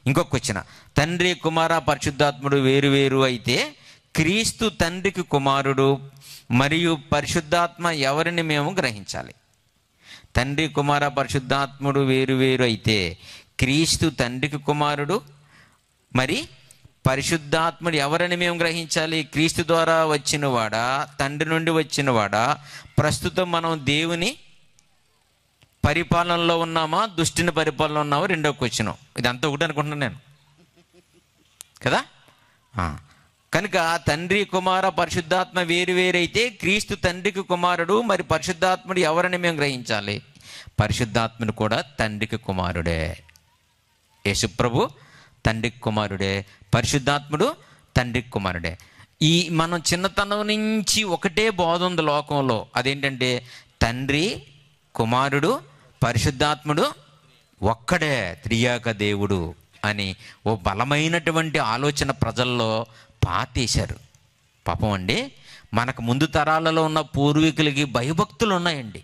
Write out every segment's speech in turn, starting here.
ఇంకొక వచ్చిన, తండ్రి కుమార పరిశుద్ధాత్ముడు వేరు వేరు అయితే క్రీస్తు తండ్రికి కుమారుడు మరియు పరిశుద్ధాత్మ ఎవరిని మేము గ్రహించాలి? తండ్రి కుమార పరిశుద్ధాత్ముడు వేరు వేరు అయితే క్రీస్తు తండ్రికి కుమారుడు మరి పరిశుద్ధాత్ముడు ఎవరని మేము గ్రహించాలి? క్రీస్తు ద్వారా వచ్చినవాడా, తండ్రి నుండి వచ్చినవాడా? ప్రస్తుతం మనం దేవుని పరిపాలనలో ఉన్నామా, దుష్టుని పరిపాలనలో ఉన్నామా? రెండో క్వశ్చన్. ఇదంతా ఒకటి అనుకుంటున్నాను నేను కదా. కనుక తండ్రి కుమార పరిశుద్ధాత్మ వేరు వేరైతే క్రీస్తు తండ్రికి కుమారుడు మరి పరిశుద్ధాత్ముడు ఎవరని మేము గ్రహించాలి? పరిశుద్ధాత్ముడు కూడా తండ్రికి కుమారుడే. యేసుప్రభు తండ్రికి కుమారుడే, పరిశుద్ధాత్ముడు తండ్రికి కుమారుడే. ఈ మనం చిన్నతనం నుంచి ఒకటే బోధ ఉంది లోకంలో, అదేంటంటే తండ్రి కుమారుడు పరిశుద్ధాత్ముడు ఒక్కడే త్రియాక దేవుడు అని ఓ బలమైనటువంటి ఆలోచన ప్రజల్లో పాతేశారు. పాపం అండి, మనకు ముందు తరాలలో ఉన్న పూర్వీకులకి భయభక్తులు ఉన్నాయండి,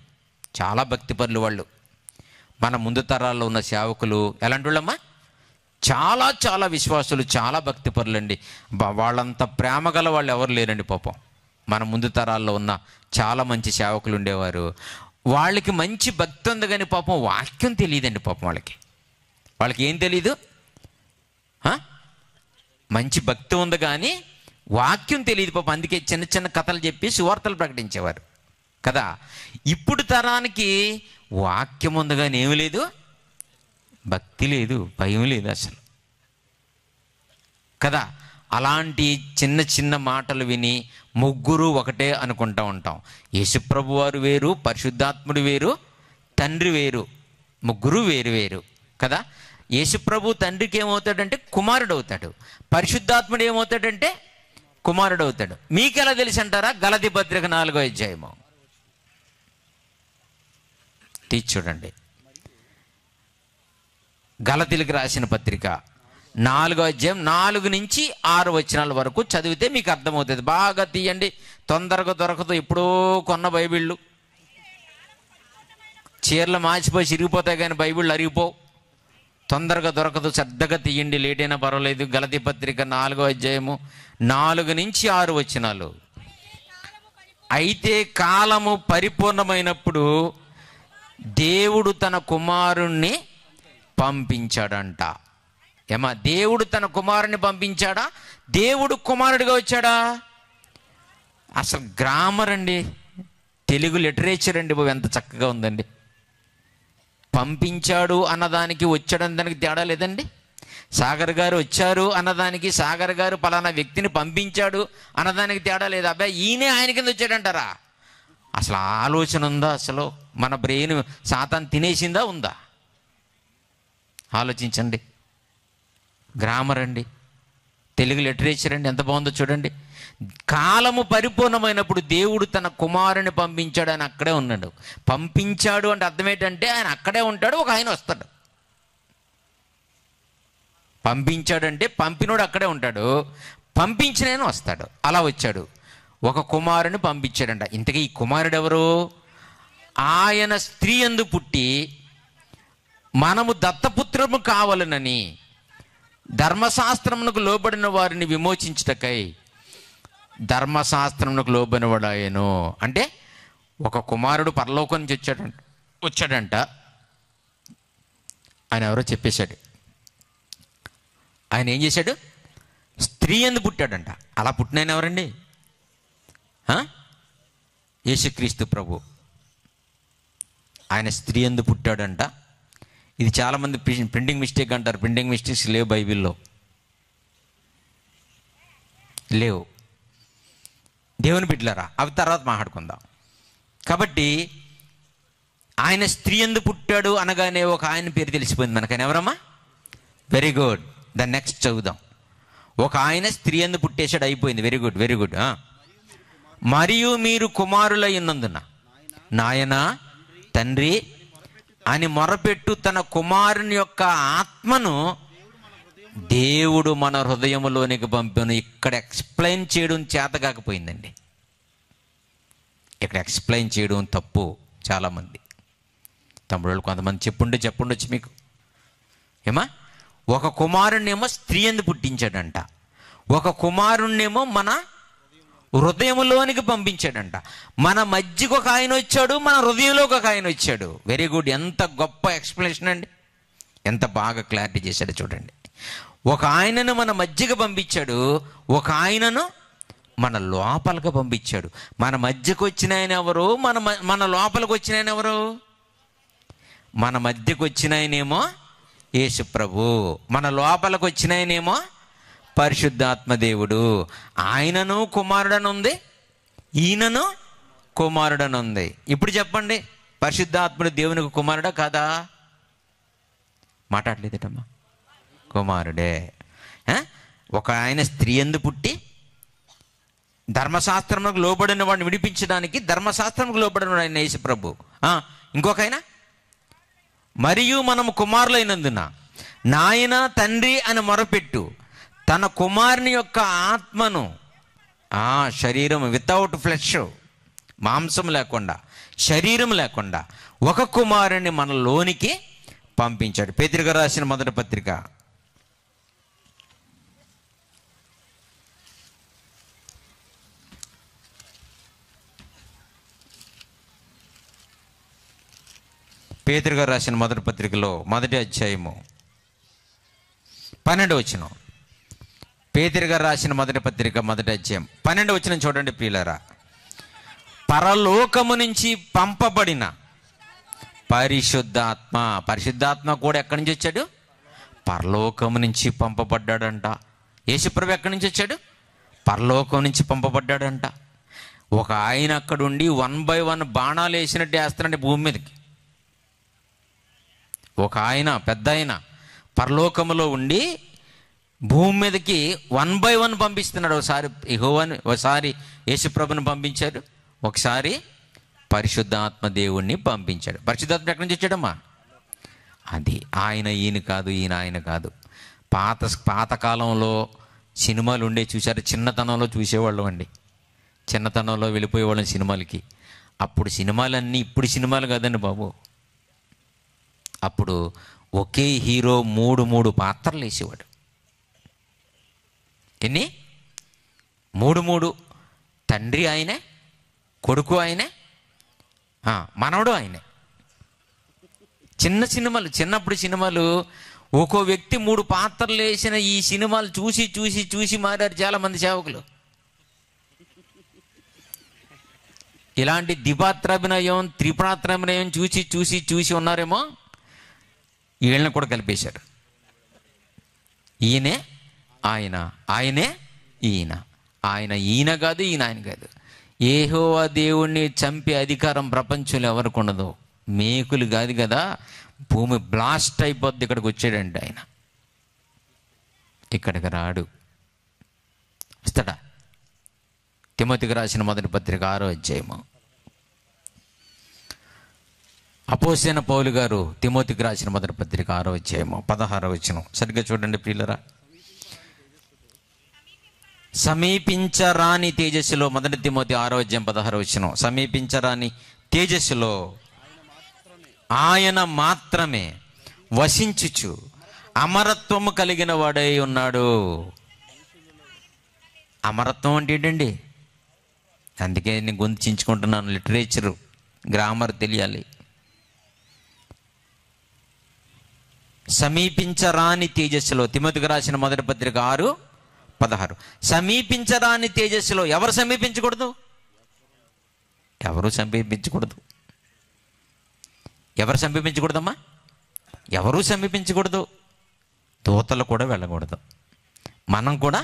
చాలా భక్తిపరులు వాళ్ళు. మన ముందు తరాల్లో ఉన్న సేవకులు ఎలాంటి వాళ్ళమ్మా? చాలా చాలా విశ్వాసులు, చాలా భక్తిపరులు అండి. వాళ్ళంత ప్రేమ గల వాళ్ళు ఎవరు లేరండి పాపం. మన ముందు తరాల్లో ఉన్న చాలా మంచి సేవకులు ఉండేవారు. వాళ్ళకి మంచి భక్తి ఉంది కానీ పాపం వాక్యం తెలియదండి పాపం. వాళ్ళకి ఏం తెలీదు? మంచి భక్తి ఉంది కానీ వాక్యం తెలియదు పాపం. అందుకే చిన్న చిన్న కథలు చెప్పి సువార్తలు ప్రకటించేవారు కదా. ఇప్పుడు తరానికి వాక్యం ఉంది కానీ ఏమి లేదు, భక్తి లేదు, భయం లేదు అసలు కదా. అలాంటి చిన్న చిన్న మాటలు విని ముగ్గురు ఒకటే అనుకుంటూ ఉంటాం. యేసుప్రభు వారు వేరు, పరిశుద్ధాత్ముడు వేరు, తండ్రి వేరు, ముగ్గురు వేరు వేరు కదా. యేసుప్రభు తండ్రికి ఏమవుతాడంటే కుమారుడు అవుతాడు, పరిశుద్ధాత్ముడు ఏమవుతాడంటే కుమారుడు అవుతాడు. మీకెలా తెలిసి అంటారా? గలతీ పత్రిక 4వ అధ్యాయము తీసి చూడండి. గలతీలకు రాసిన పత్రిక 4వ అధ్యాయం 4 నుంచి 6 వచనాల వరకు చదివితే మీకు అర్థమవుతుంది. బాగా తీయండి, తొందరగా దొరకదు. ఎప్పుడో కొన్న బైబిళ్ళు చీరలు మార్చిపోయి చిరిగిపోతాయి కానీ బైబిళ్ళు అరిగిపోవు, తొందరగా దొరకదు. శ్రద్ధగా తీయండి, లేట్ అయినా పర్వాలేదు. గలతీ పత్రిక 4వ అధ్యాయము 4 నుంచి 6 వచనాలు. అయితే కాలము పరిపూర్ణమైనప్పుడు దేవుడు తన కుమారుణ్ణి పంపించాడంట. ఏమా, దేవుడు తన కుమారుని పంపించాడా? దేవుడు కుమారుడిగా వచ్చాడా? అసలు గ్రామర్ అండి, తెలుగు లిటరేచర్ అండి బాబు, ఎంత చక్కగా ఉందండి. పంపించాడు అన్నదానికి వచ్చాడని దానికి తేడా లేదండి. సాగర్ గారు వచ్చారు అన్నదానికి, సాగర్ గారు పలానా వ్యక్తిని పంపించాడు అన్నదానికి తేడా లేదు. అబ్బాయి ఈయనే ఆయన కింద వచ్చాడంటారా? అసలు ఆలోచన ఉందా? అసలు మన బ్రెయిన్ సాతాను తినేసిందా? ఉందా? ఆలోచించండి. గ్రామర్ అండి, తెలుగు లిటరేచర్ అండి, ఎంత బాగుందో చూడండి. కాలము పరిపూర్ణమైనప్పుడు దేవుడు తన కుమారుని పంపించాడు, ఆయన అక్కడే ఉన్నాడు. పంపించాడు అంటే అర్థం ఏంటంటే ఆయన అక్కడే ఉంటాడు, ఒక ఆయన వస్తాడు. పంపించాడంటే పంపినోడు అక్కడే ఉంటాడు, పంపించిన ఆయన వస్తాడు. అలా వచ్చాడు, ఒక కుమారుని పంపించాడంట. ఇంతకీ ఈ కుమారుడు ఎవరు? ఆయన స్త్రీ యందు పుట్టి మనము దత్తపుత్రము కావాలనని ధర్మశాస్త్రమునకు లోబడిన వారిని విమోచించుటకై ధర్మశాస్త్రమునకు లోబడినవాడాయను. అంటే ఒక కుమారుడు పరలోకం నుంచి వచ్చాడంట. ఆయన ఎవరో చెప్పేశాడు. ఆయన ఏం చేశాడు? స్త్రీ యందు పుట్టాడంట. అలా పుట్టిన ఆయన ఎవరండి? యేసుక్రీస్తు ప్రభు. ఆయన స్త్రీ యందు పుట్టాడంట. ఇది చాలామంది ప్రింటింగ్ మిస్టేక్ అంటారు. ప్రింటింగ్ మిస్టేక్స్ లేవు బైబిల్లో, లేవు. దేవుని బిడ్డలారా, అవి తర్వాత మాట్లాడుకుందాం. కాబట్టి ఆయన స్త్రీ యందు పుట్టాడు అనగానే ఒక ఆయన పేరు తెలిసిపోయింది మనకు. ఆయన ఎవరమ్మా? Very good. ద నెక్స్ట్ చదువుదాం. ఒక ఆయన స్త్రీ యందు పుట్టేశాడు, అయిపోయింది. Very good, very good. మరియు మీరు కుమారులై ఉన్నందున నాయన తండ్రి అని మొరపెట్టు తన కుమారుని యొక్క ఆత్మను దేవుడు మన హృదయములోనికి పంపాను. ఇక్కడ ఎక్స్ప్లెయిన్ చేయడం చేత కాకపోయిందండి. ఇక్కడ ఎక్స్ప్లెయిన్ చేయడం తప్పు. చాలామంది తమ్ముళ్ళు కొంతమంది చెప్పుండొచ్చు మీకు. ఏమా, ఒక కుమారుణ్ణేమో స్త్రీ యందు పుట్టించాడంట, ఒక కుమారుణ్ణేమో మన హృదయంలోనికి పంపించాడంట. మన మధ్యకు ఒక ఆయన వచ్చాడు, మన హృదయంలోకి ఒక ఆయన వచ్చాడు. Very good. ఎంత గొప్ప ఎక్స్ప్లెనేషన్ అండి, ఎంత బాగా క్లారిటీ చేశాడు చూడండి. ఒక ఆయనను మన మధ్యకు పంపించాడు, ఒక ఆయనను మన లోపలికి పంపించాడు. మన మధ్యకు వచ్చిన ఆయన ఎవరు, మన లోపలికి వచ్చిన ఆయన ఎవరు? మన మధ్యకు వచ్చిన ఆయనేమో యేసు ప్రభు, మన లోపలికి వచ్చిన ఆయనేమో పరిశుద్ధాత్మ దేవుడు. ఆయనను కుమారుడని ఉంది, ఈయనను కుమారుడని ఉంది. ఇప్పుడు చెప్పండి, పరిశుద్ధాత్ముడు దేవునికి కుమారుడా కాదా? మాట్లాడలేదటమ్మా, కుమారుడే. ఒక ఆయన స్త్రీ యందు పుట్టి ధర్మశాస్త్రములకు లోబడిన వాడిని విడిపించడానికి ధర్మశాస్త్రములకు లోబడిన వాడు ఆయన యేసు ప్రభు. ఇంకొక ఆయన, మరియు మనము కుమారులైనందున నాయన తండ్రి అని మొరపెట్టు, తన కుమారుని యొక్క ఆత్మను, శరీరం వితౌట్ ఫ్లెష్, మాంసం లేకుండా, శరీరం లేకుండా ఒక కుమారుని మనలోనికి పంపించాడు. పేతురు గారు రాసిన మొదటి పత్రిక పేతురు గారు రాసిన మొదటి పత్రికలో మొదటి అధ్యాయము 12వ వచనం. పేతురు గారు రాసిన మొదటి పత్రిక మొదటి అధ్యాయం 12వ వచనం చూడండి ప్రియులారా. పరలోకము నుంచి పంపబడిన పరిశుద్ధాత్మ. పరిశుద్ధాత్మ కూడా ఎక్కడి నుంచి వచ్చాడు? పరలోకము నుంచి పంపబడ్డాడంట. యేసుప్రభు ఎక్కడి నుంచి వచ్చాడు? పరలోకం నుంచి పంపబడ్డాడంట. ఒక ఆయన అక్కడుండి 1 by 1 బాణాలు వేసినట్టు వేస్తాడండి భూమి మీదకి. ఒక ఆయన, పెద్ద ఆయన పరలోకములో ఉండి భూమి మీదకి 1 by 1 పంపిస్తున్నాడు. ఒకసారి యెహోవాని, ఒకసారి యేసుప్రభుని పంపించాడు, ఒకసారి పరిశుద్ధాత్మ దేవుణ్ణి పంపించాడు. పరిశుద్ధాత్మ ఎక్కడి నుంచి వచ్చాడమ్మా? అది ఆయన, ఈయన కాదు, ఈయన ఆయన కాదు. పాతకాలంలో సినిమాలు ఉండే చూశారు, చిన్నతనంలో చూసేవాళ్ళం అండి. చిన్నతనంలో వెళ్ళిపోయేవాళ్ళం సినిమాలకి. అప్పుడు సినిమాలన్నీ ఇప్పుడు సినిమాలు కాదండి బాబు. అప్పుడు ఒకే హీరో 3 పాత్రలు వేసేవాడు. ఎన్ని? 3. తండ్రి ఆయనే, కొడుకు ఆయనే, మనవడు ఆయనే. చిన్నప్పుడు సినిమాలు ఒక్కో వ్యక్తి 3 పాత్రలు వేసిన ఈ సినిమాలు చూసి చూసి చూసి మారారు చాలామంది సేవకులు. ఇలాంటి ద్విపాత్రాభినయం, త్రిపాత్రాభినయం చూసి చూసి చూసి ఉన్నారేమో, వీళ్ళని కూడా కలిపేశారు. ఈయనే ఆయన, ఆయనే ఈయన. ఆయన ఈయన కాదు, ఈయన ఆయన కాదు. యెహోవా దేవుణ్ణి చంపే అధికారం ప్రపంచంలో ఎవరికి ఉండదు. మేకులు కాదు కదా, భూమి బ్లాస్ట్ అయిపోద్ది. ఇక్కడికి వచ్చాడండి ఆయన. ఇక్కడికి రాడు. వస్తాడా? తిమోతికి రాసిన మొదటి పత్రిక 6వ అధ్యాయము. అపోస్తలుడైన పౌలు గారు తిమోతికి రాసిన మొదటి పత్రిక 6వ అధ్యాయము 16వ వచనం సరిగ్గా చూడండి ప్రియులరా. సమీపించరాని తేజస్సులో, మొదటి తిమోతి 6వ అధ్యాయం 16వ వచనం. సమీపించరాని తేజస్సులో ఆయన మాత్రమే వసించుచు అమరత్వము కలిగిన వాడై ఉన్నాడు. అమరత్వం అంటే ఏంటండి? అందుకే నేను గొంతు చించుకుంటున్నాను. లిటరేచరు, గ్రామర్ తెలియాలి. సమీపించరాని తేజస్సులో, తిమోతికి రాసిన మొదటి పత్రిక 6:16. సమీపించరాని తేజస్సులో. ఎవరు సమీపించకూడదు? ఎవరు సమీపించకూడదు. ఎవరు సమీపించకూడదమ్మా? ఎవరూ సమీపించకూడదు. దూతలు కూడా వెళ్ళకూడదు, మనం కూడా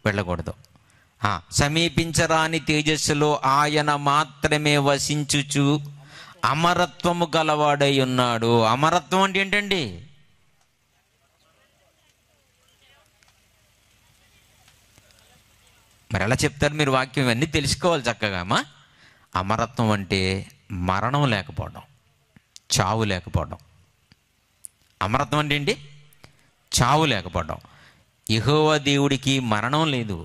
వెళ్ళకూడదు. సమీపించరాని తేజస్సులో ఆయన మాత్రమే వసించుచు అమరత్వము గలవాడై ఉన్నాడు. అమరత్వం అంటే ఏంటండి? మరి ఎలా చెప్తారు మీరు వాక్యం? ఇవన్నీ తెలుసుకోవాలి చక్కగా. అమరత్వం అంటే మరణం లేకపోవడం, చావు లేకపోవడం. అమరత్వం అంటే ఏంటి? చావు లేకపోవడం. యెహోవా దేవుడికి మరణం లేదు.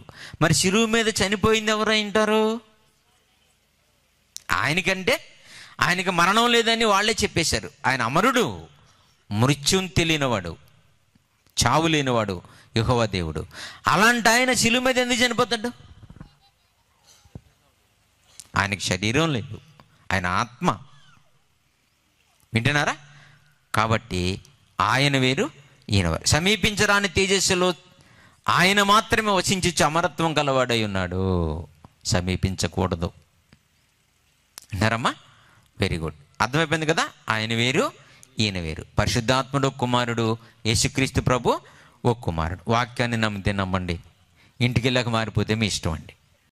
మరి శిలువ మీద చనిపోయింది ఎవరు అంటారు? ఆయనకంటే ఆయనకి మరణం లేదని వాళ్ళే చెప్పేశారు. ఆయన అమరుడు, మృత్యుం తెలియనివాడు. చావు లేనివాడు యెహోవా దేవుడు. అలాంటి ఆయన శిలువ మీద ఎందుకు చనిపోతాడు? ఆయనకి శరీరం లేదు, ఆయన ఆత్మ. వింటున్నారా? కాబట్టి ఆయన వేరు ఈయన వేరు. సమీపించరాని తేజస్సులో ఆయన మాత్రమే వసించి అమరత్వం గలవాడై ఉన్నాడు. సమీపించకూడదు. విన్నారమ్మా? Very good. అర్థమైపోయింది కదా? ఆయన వేరు ఈయన వేరు. పరిశుద్ధాత్ముడు కుమారుడు, యేసుక్రీస్తు ప్రభు ఓ కుమారుడు. వాక్యాన్ని నమ్మితే నమ్మండి, ఇంటికి వెళ్ళాక మారిపోతే మీ ఇష్టం అండి.